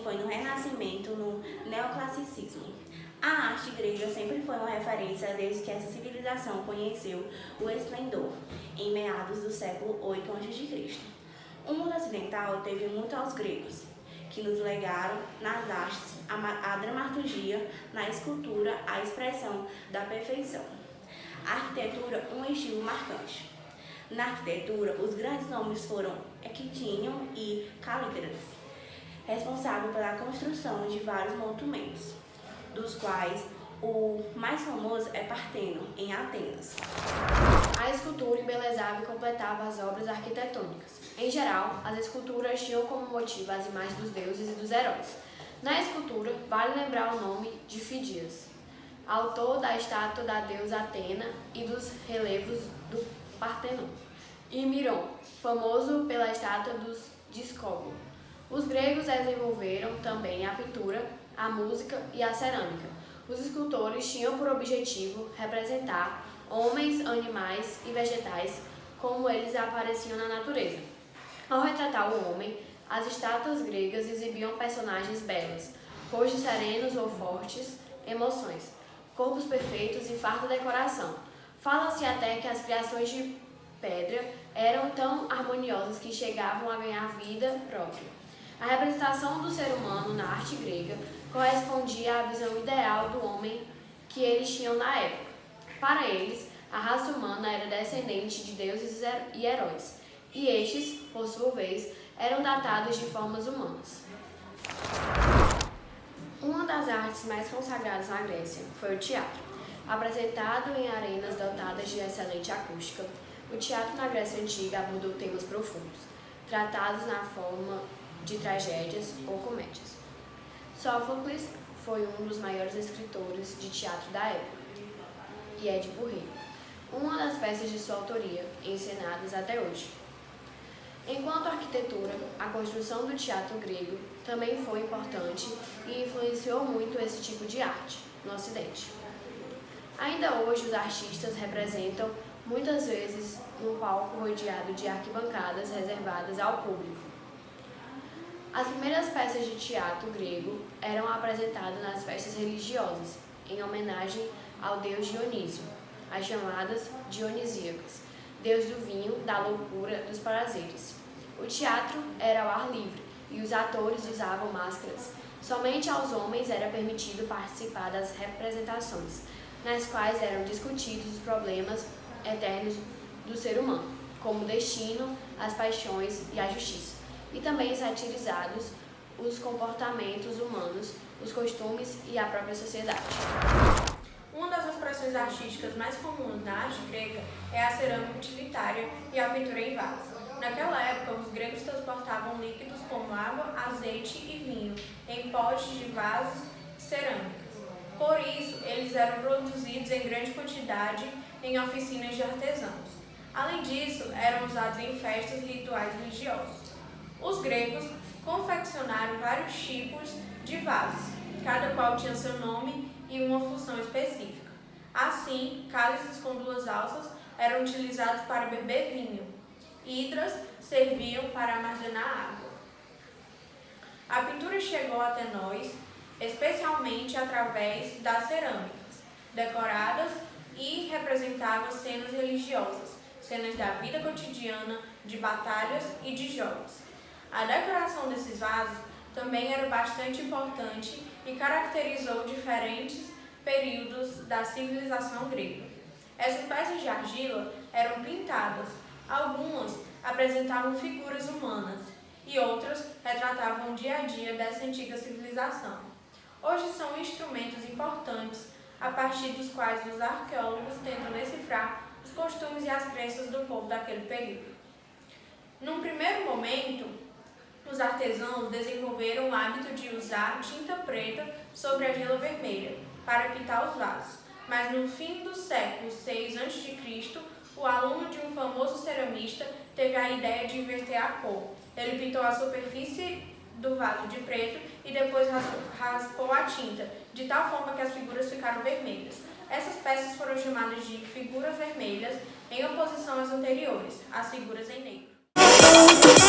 foi no Renascimento, no Neoclassicismo. A arte grega sempre foi uma referência desde que essa civilização conheceu o esplendor, em meados do século 8 a.C. O mundo ocidental teve muito aos gregos, que nos legaram nas artes a dramaturgia, na escultura, a expressão da perfeição. A arquitetura, um estilo marcante. Na arquitetura, os grandes nomes foram Equitínio e Calígrates, responsável pela construção de vários monumentos, dos quais o mais famoso é Parteno, em Atenas. A escultura embelezava e completava as obras arquitetônicas. Em geral, as esculturas tinham como motivo as imagens dos deuses e dos heróis. Na escultura, vale lembrar o nome de Fídias, autor da estátua da deusa Atena e dos relevos do Partenon, e Miron, famoso pela estátua dos Discóbulo. Os gregos desenvolveram também a pintura, a música e a cerâmica. Os escultores tinham por objetivo representar homens, animais e vegetais como eles apareciam na natureza. Ao retratar o homem, as estátuas gregas exibiam personagens belos, rostos serenos ou fortes, emoções, corpos perfeitos e farta decoração. Fala-se até que as criações de pedra eram tão harmoniosas que chegavam a ganhar vida própria. A representação do ser humano na arte grega correspondia à visão ideal do homem que eles tinham na época. Para eles, a raça humana era descendente de deuses e heróis, e estes, por sua vez, eram datados de formas humanas. Uma das artes mais consagradas na Grécia foi o teatro. Apresentado em arenas dotadas de excelente acústica, o teatro na Grécia Antiga abordou temas profundos, tratados na forma de tragédias ou comédias. Sófocles foi um dos maiores escritores de teatro da época e é de Burri, uma das peças de sua autoria encenadas até hoje. Enquanto arquitetura, a construção do teatro grego também foi importante e influenciou muito esse tipo de arte no Ocidente. Ainda hoje, os artistas representam muitas vezes num palco rodeado de arquibancadas reservadas ao público. As primeiras peças de teatro grego eram apresentadas nas festas religiosas, em homenagem ao deus Dionísio, as chamadas dionisíacas, deus do vinho, da loucura, dos prazeres. O teatro era ao ar livre e os atores usavam máscaras. Somente aos homens era permitido participar das representações, nas quais eram discutidos os problemas eternos do ser humano, como o destino, as paixões e a justiça, e também satirizados os comportamentos humanos, os costumes e a própria sociedade. Uma das expressões artísticas mais comuns na arte grega é a cerâmica utilitária e a pintura em vaso. Naquela época, os gregos transportavam líquidos como água, azeite e vinho em potes de vasos cerâmicos. Por isso, eles eram produzidos em grande quantidade em oficinas de artesãos. Além disso, eram usados em festas e rituais religiosos. Os gregos confeccionaram vários tipos de vasos, cada qual tinha seu nome e uma função específica. Assim, cálices com duas alças eram utilizados para beber vinho, hidras serviam para armazenar água. A pintura chegou até nós, especialmente através das cerâmicas, decoradas e representavam cenas religiosas, cenas da vida cotidiana, de batalhas e de jogos. A decoração desses vasos também era bastante importante e caracterizou diferentes períodos da civilização grega. Essas peças de argila eram pintadas, algumas apresentavam figuras humanas e outras retratavam o dia a dia dessa antiga civilização. Hoje são instrumentos importantes a partir dos quais os arqueólogos tentam decifrar os costumes e as crenças do povo daquele período. Num primeiro momento, os artesãos desenvolveram o hábito de usar tinta preta sobre argila vermelha para pintar os vasos, mas no fim do século VI a.C., o aluno de um famoso ceramista teve a ideia de inverter a cor. Ele pintou a superfície do vaso de preto e depois raspou a tinta, de tal forma que as figuras ficaram vermelhas. Essas peças foram chamadas de figuras vermelhas, em oposição às anteriores, as figuras em negro.